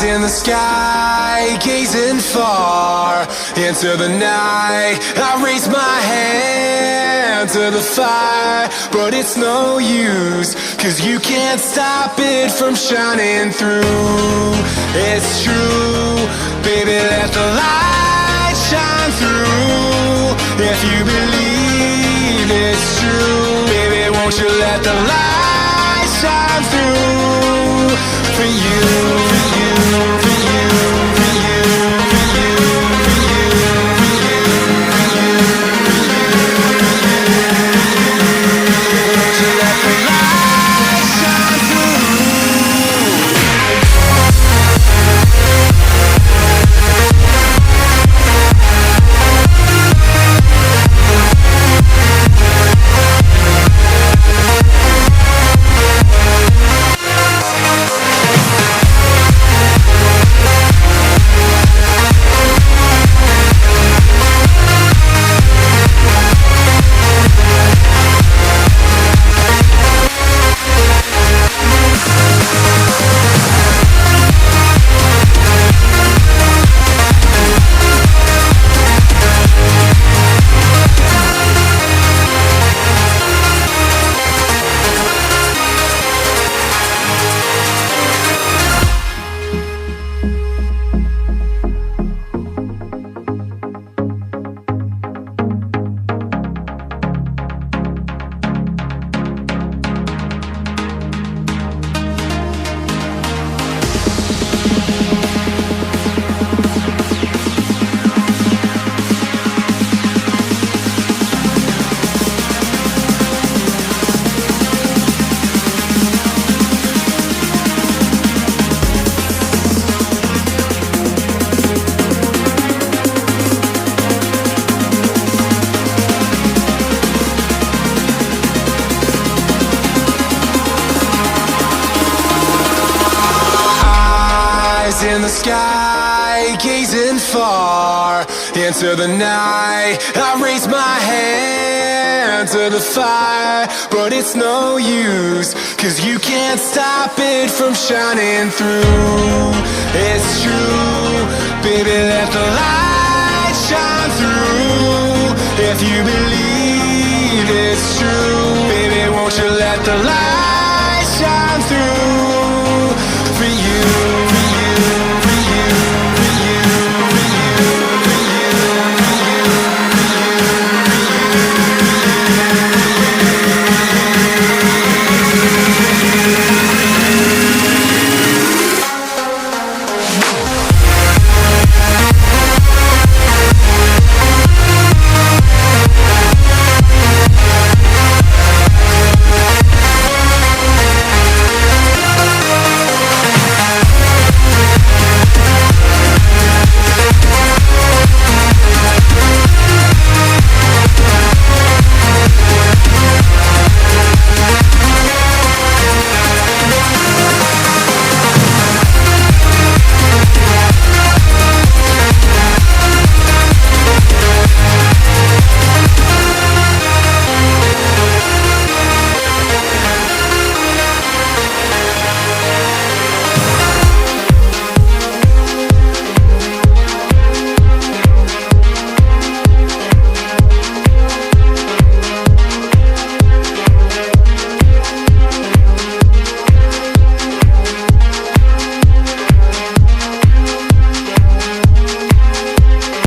In the sky, gazing far into the night, I raise my hand to the fire, but it's no use, 'cause you can't stop it from shining through. It's true, baby, let the light shine through. If you believe it's true, baby, won't you let the light shine through for you, for you, for you, for you, for you, for you, for you, for you, for you. Won't you let the light shine through? In the sky, gazing far into the night, I raise my hand to the fire, but it's no use, 'cause you can't stop it from shining through. It's true, baby, let the light shine through. If you believe it's true,